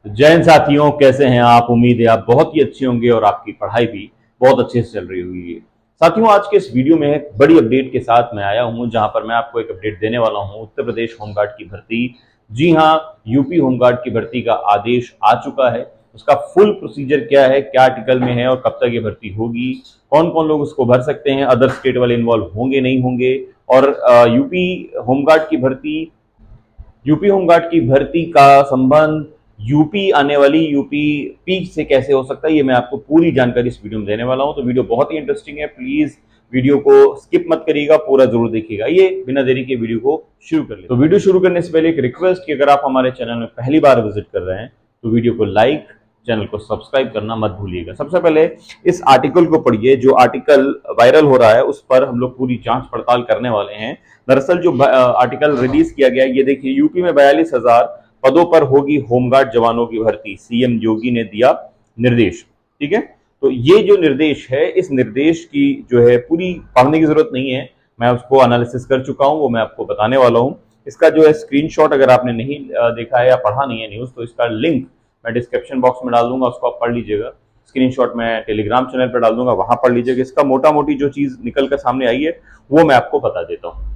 जय हिंद साथियों, कैसे हैं आप। उम्मीद है आप बहुत ही अच्छे होंगे और आपकी पढ़ाई भी बहुत अच्छे से चल रही होगी। साथियों, आज के इस वीडियो में एक बड़ी अपडेट के साथ मैं आया हूं, जहां पर मैं आपको एक अपडेट देने वाला हूं उत्तर प्रदेश होमगार्ड की भर्ती। जी हां, यूपी होमगार्ड की भर्ती का आदेश आ चुका है। उसका फुल प्रोसीजर क्या है, क्या आर्टिकल में है और कब तक ये भर्ती होगी, कौन कौन लोग उसको भर सकते हैं, अदर स्टेट वाले इन्वॉल्व होंगे नहीं होंगे, और यूपी होमगार्ड की भर्ती यूपी होमगार्ड की भर्ती का संबंध यूपी आने वाली यूपी पी से कैसे हो सकता है, ये मैं आपको पूरी जानकारी इस वीडियो में देने वाला हूं। तो वीडियो बहुत ही इंटरेस्टिंग है, प्लीज वीडियो को स्किप मत करिएगा, पूरा जरूर देखिएगा। ये बिना देरी के वीडियो को शुरू कर ले। तो वीडियो शुरू करने से पहले एक रिक्वेस्ट कि अगर आप हमारे चैनल में पहली बार विजिट कर रहे हैं तो वीडियो को लाइक, चैनल को सब्सक्राइब करना मत भूलिएगा। सबसे पहले इस आर्टिकल को पढ़िए, जो आर्टिकल वायरल हो रहा है उस पर हम लोग पूरी जांच पड़ताल करने वाले हैं। दरअसल जो आर्टिकल रिलीज किया गया है, ये देखिए, यूपी में 42,000 पदों पर होगी होमगार्ड जवानों की भर्ती, सीएम योगी ने दिया निर्देश। ठीक है, तो ये जो निर्देश है, इस निर्देश की जो है पूरी पढ़ने की जरूरत नहीं है, मैं उसको एनालिसिस कर चुका हूं, वो मैं आपको बताने वाला हूं। इसका जो है स्क्रीनशॉट अगर आपने नहीं देखा है या पढ़ा नहीं है न्यूज, तो इसका लिंक मैं डिस्क्रिप्शन बॉक्स में डाल दूंगा, उसको आप पढ़ लीजिएगा। स्क्रीनशॉट मैं टेलीग्राम चैनल पर डाल दूंगा, वहां पढ़ लीजिएगा। इसका मोटा मोटी जो चीज निकल कर सामने आई है वो मैं आपको बता देता हूँ।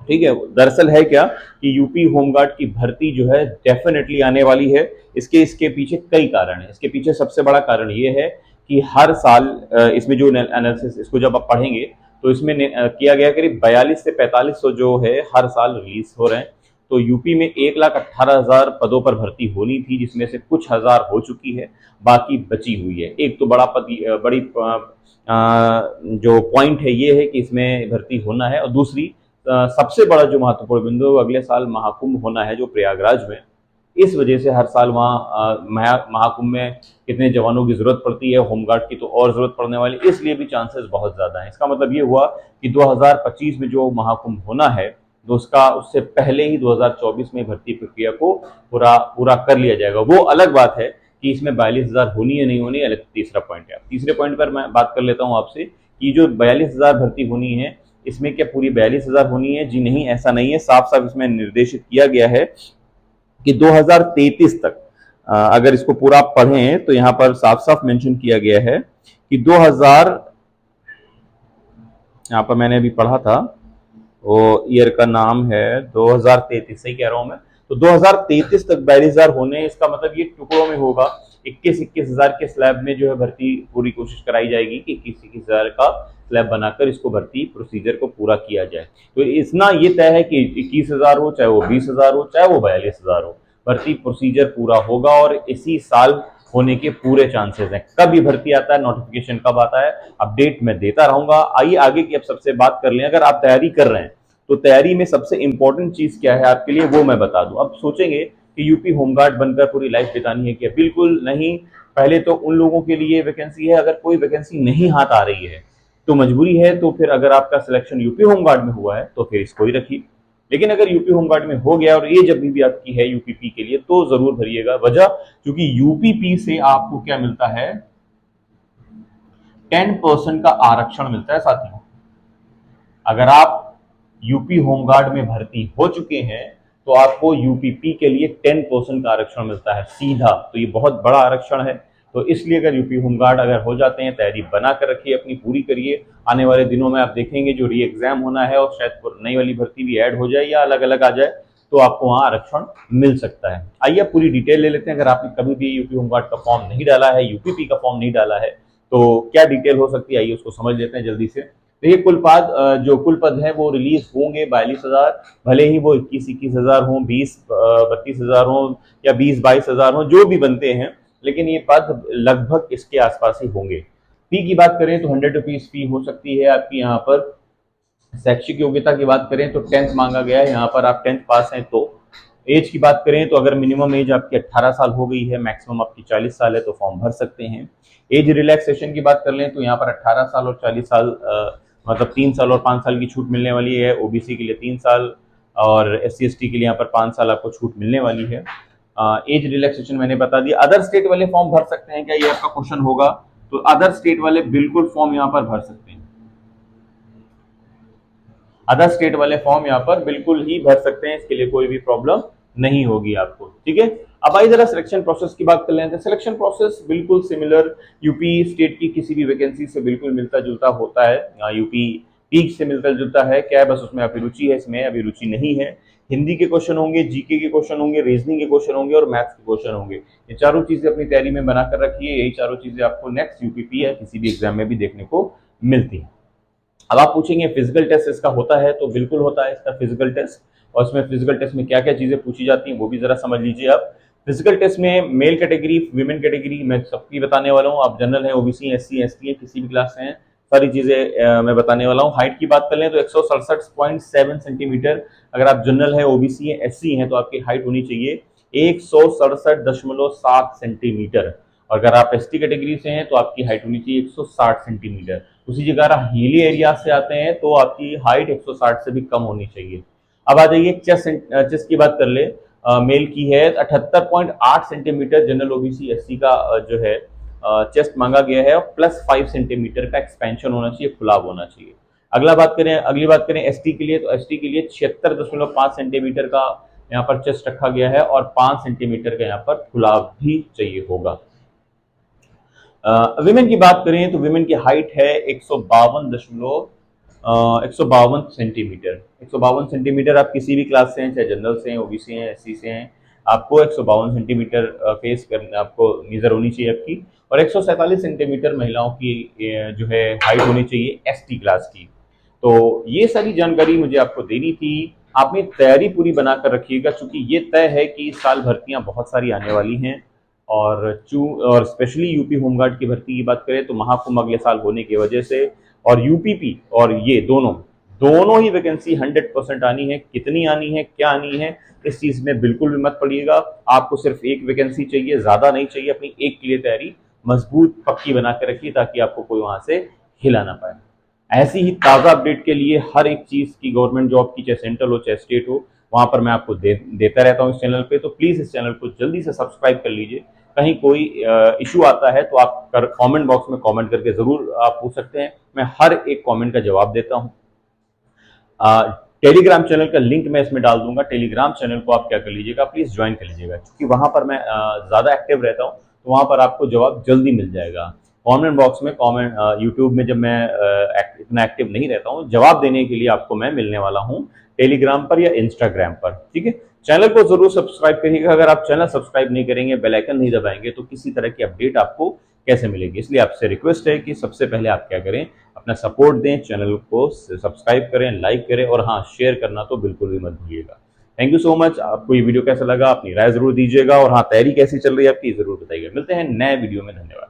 ठीक है, दरअसल है क्या कि यूपी होमगार्ड की भर्ती जो है डेफिनेटली आने वाली है। इसके इसके पीछे कई कारण है। इसके पीछे सबसे बड़ा कारण ये है कि हर साल इसमें जो एनालिसिस, इसको जब आप पढ़ेंगे तो इसमें किया गया करीब 42 से 4500 जो है हर साल रिलीज हो रहे हैं। तो यूपी में 1,18,000 पदों पर भर्ती होनी थी, जिसमें से कुछ हजार हो चुकी है, बाकी बची हुई है। एक तो बड़ी जो पॉइंट है ये है कि इसमें भर्ती होना है, और दूसरी सबसे बड़ा जो महत्वपूर्ण बिंदु है, अगले साल महाकुंभ होना है जो प्रयागराज में। इस वजह से हर साल वहाँ महाकुंभ में कितने जवानों की जरूरत पड़ती है, होमगार्ड की तो और जरूरत पड़ने वाली, इसलिए भी चांसेस बहुत ज्यादा हैं। इसका मतलब ये हुआ कि 2025 में जो महाकुंभ होना है, तो उसका उससे पहले ही 2024 में भर्ती प्रक्रिया को पूरा पूरा कर लिया जाएगा। वो अलग बात है कि इसमें 42,000 होनी है नहीं होनी, अलग तीसरा पॉइंट है। तीसरे पॉइंट पर मैं बात कर लेता हूँ आपसे कि जो 42,000 भर्ती होनी है, इसमें क्या पूरी 42,000 होनी है? जी नहीं, ऐसा नहीं है। साफ साफ इसमें निर्देशित किया गया है कि 2033 तक, अगर इसको पूरा आप पढ़ें तो यहां पर साफ साफ मेंशन किया गया है कि 2000, यहां पर मैंने अभी पढ़ा था, वो ईयर का नाम है 2033, सही कह रहा हूं मैं। तो 2033 तक 42,000 होने, इसका मतलब ये टुकड़ों में होगा। 21,000 के स्लैब में जो है भर्ती पूरी कोशिश कराई जाएगी कि 21,000 का स्लैब बनाकर इसको भर्ती प्रोसीजर को पूरा किया जाए। तो इतना ये तय है कि 21,000 हो, चाहे वो 20,000 हो, चाहे वो 42,000 हो, भर्ती प्रोसीजर पूरा होगा और इसी साल होने के पूरे चांसेस हैं। कब ये भर्ती आता है, नोटिफिकेशन कब आता है, अपडेट मैं देता रहूंगा। आइए आगे की अब सबसे बात कर लें। अगर आप तैयारी कर रहे हैं तो तैयारी में सबसे इंपॉर्टेंट चीज क्या है आपके लिए, वो मैं बता दूं। अब सोचेंगे कि यूपी होमगार्ड बनकर पूरी लाइफ बितानी है क्या? बिल्कुल नहीं। पहले तो उन लोगों के लिए वैकेंसी है, अगर कोई वैकेंसी नहीं हाथ आ रही है तो मजबूरी है, तो फिर अगर आपका सिलेक्शन यूपी होमगार्ड में हुआ है तो फिर इसको ही रखिए। लेकिन अगर यूपी होमगार्ड में हो गया और ये जब भी आपकी है यूपीपी के लिए, तो जरूर भरिएगा। वजह, क्योंकि यूपीपी से आपको क्या मिलता है, 10% का आरक्षण मिलता है साथियों। अगर आप यूपी होमगार्ड में भर्ती हो चुके हैं तो आपको यूपीपी के लिए 10% का आरक्षण मिलता है सीधा। तो ये बहुत बड़ा आरक्षण है। तो इसलिए अगर यूपी होमगार्ड अगर हो जाते हैं, तैयारी बना कर रखिए, अपनी पूरी करिए। आने वाले दिनों में आप देखेंगे जो री एग्जाम होना है और शायद नई वाली भर्ती भी ऐड हो जाए या अलग अलग आ जाए, तो आपको वहां आरक्षण मिल सकता है। आइए पूरी डिटेल ले लेते हैं। अगर आपने कभी भी यूपी होमगार्ड का फॉर्म नहीं डाला है, यूपीपी का फॉर्म नहीं डाला है, तो क्या डिटेल हो सकती है, आइए उसको समझ लेते हैं जल्दी से। तो ये कुल पद है वो रिलीज होंगे 42,000, भले ही वो 21,000 हो, 20,000-32,000 हो, या 20,000-22,000 हो, जो भी बनते हैं, लेकिन ये पद लगभग इसके आसपास ही होंगे। फी की बात करें तो 100 रुपीज फी हो सकती है आपकी। यहाँ पर शैक्षिक योग्यता की बात करें तो 10th मांगा गया है, यहाँ पर आप 10th पास हैं। तो एज की बात करें तो अगर मिनिमम एज आपकी 18 साल हो गई है, मैक्सिमम आपकी 40 साल है, तो फॉर्म भर सकते हैं। एज रिलैक्सेशन की बात कर लें तो यहाँ पर 18 साल और 40 साल, मतलब 3 साल और 5 साल की छूट मिलने वाली है। ओबीसी के लिए 3 साल और SC ST के लिए यहाँ पर 5 साल आपको छूट मिलने वाली है। एज रिलैक्सेशन मैंने बता दिया। अदर स्टेट वाले फॉर्म भर सकते हैं क्या, ये आपका क्वेश्चन होगा। तो अदर स्टेट वाले बिल्कुल फॉर्म यहाँ पर भर सकते हैं। अदर स्टेट वाले फॉर्म यहाँ पर बिल्कुल ही भर सकते हैं, इसके लिए कोई भी प्रॉब्लम नहीं होगी आपको। ठीक है, अब आइए जरा सिलेक्शन प्रोसेस की बात कर लेते हैं। सिलेक्शन प्रोसेस बिल्कुल सिमिलर यूपी स्टेट की किसी भी वैकेंसी से बिल्कुल मिलता जुलता होता है। यूपी पीक से मिलता जुलता है, क्या है बस उसमें अभी रुचि है, इसमें अभी रुचि नहीं है। हिंदी के क्वेश्चन होंगे, जीके के क्वेश्चन होंगे, रीजनिंग के क्वेश्चन होंगे और मैथ्स के क्वेश्चन होंगे। ये चारों चीजें अपनी तैयारी में बनाकर रखिए, यही चारों चीजें आपको नेक्स्ट यूपीपी या किसी भी एग्जाम में भी देखने को मिलती है। अब आप पूछेंगे फिजिकल टेस्ट इसका होता है, तो बिल्कुल होता है इसका फिजिकल टेस्ट। और इसमें फिजिकल टेस्ट में क्या क्या चीजें पूछी जाती हैं वो भी जरा समझ लीजिए आप। फिजिकल टेस्ट में मेल कैटेगरी, वीमेन कैटेगरी मैं सबकी बताने वाला हूँ। आप जनरल हैं, ओबीसी, एससी, एसटी हैं, किसी भी क्लास से हैं, सारी चीजें मैं बताने वाला हूँ। हाइट की बात कर लें तो 167.7 सेंटीमीटर। अगर आप जनरल है, ओबीसी है, एससी हैं तो आपकी हाइट होनी चाहिए 167.7 सेंटीमीटर। और अगर आप एसटी कैटेगरी से हैं तो आपकी हाइट होनी चाहिए 160 सेंटीमीटर। उसी जगह आप हिली एरिया से आते हैं तो आपकी हाइट 160 से भी कम होनी चाहिए। अब आ जाइए चेस्ट की बात कर ले। मेल की है 78.8 सेंटीमीटर, जनरल ओबीसी एससी का जो है चेस्ट मांगा गया है, और +5 सेंटीमीटर का एक्सपेंशन होना चाहिए, फुलाव होना चाहिए। अगली बात करें एसटी के लिए, तो एसटी के लिए 76.5 सेंटीमीटर का यहाँ पर चेस्ट रखा गया है और 5 सेंटीमीटर का यहाँ पर फुलाव भी चाहिए होगा। विमेन की बात करें तो विमेन की हाइट है 152 सेंटीमीटर। 152 सेंटीमीटर आप किसी भी क्लास से हैं, चाहे जनरल से हैं, ओबीसी हैं, एससी से हैं, आपको 152 सेंटीमीटर फेस करना आपको मीजर होनी चाहिए आपकी। और 147 सेंटीमीटर महिलाओं की जो है हाइट होनी चाहिए एसटी क्लास की। तो ये सारी जानकारी मुझे आपको देनी थी। आपने तैयारी पूरी बनाकर रखिएगा, क्योंकि ये तय है कि इस साल भर्तियां बहुत सारी आने वाली हैं। और स्पेशली यूपी होमगार्ड की भर्ती की बात करें तो महाकुंभ अगले साल होने की वजह से, और यूपीपी और ये दोनों ही वैकेंसी 100% आनी है। कितनी आनी है, क्या आनी है, इस चीज में बिल्कुल भी मत पड़िएगा। आपको सिर्फ एक वैकेंसी चाहिए, ज्यादा नहीं चाहिए। अपनी एक के लिए तैयारी मजबूत पक्की बना के रखिए ताकि आपको कोई वहां से हिला ना पाए। ऐसी ही ताज़ा अपडेट के लिए हर एक चीज़ की, गवर्नमेंट जॉब की, चाहे सेंट्रल हो चाहे स्टेट हो, वहां पर मैं आपको देता रहता हूँ इस चैनल पे। तो प्लीज़ इस चैनल को जल्दी से सब्सक्राइब कर लीजिए। कहीं कोई इशू आता है तो आप कमेंट बॉक्स में कमेंट करके ज़रूर आप पूछ सकते हैं, मैं हर एक कमेंट का जवाब देता हूँ। टेलीग्राम चैनल का लिंक मैं इसमें डाल दूंगा। टेलीग्राम चैनल को आप क्या कर लीजिएगा, प्लीज़ ज्वाइन कर लीजिएगा, क्योंकि वहां पर मैं ज़्यादा एक्टिव रहता हूँ, तो वहां पर आपको जवाब जल्दी मिल जाएगा। कमेंट बॉक्स में कमेंट, यूट्यूब में जब मैं इतना एक्टिव नहीं रहता हूँ, जवाब देने के लिए आपको मैं मिलने वाला हूँ टेलीग्राम पर या इंस्टाग्राम पर, ठीक है। चैनल को जरूर सब्सक्राइब करिएगा। अगर आप चैनल सब्सक्राइब नहीं करेंगे, बेल आइकन नहीं दबाएंगे, तो किसी तरह की अपडेट आपको कैसे मिलेगी। इसलिए आपसे रिक्वेस्ट है कि सबसे पहले आप क्या करें, अपना सपोर्ट दें, चैनल को सब्सक्राइब करें, लाइक करें, और हाँ, शेयर करना तो बिल्कुल भी मत भूलिएगा। Thank you so much. आपको ये वीडियो कैसा लगा, अपनी राय जरूर दीजिएगा, और हाँ, तैयारी कैसी चल रही है आपकी जरूर बताइएगा। मिलते हैं नए वीडियो में, धन्यवाद।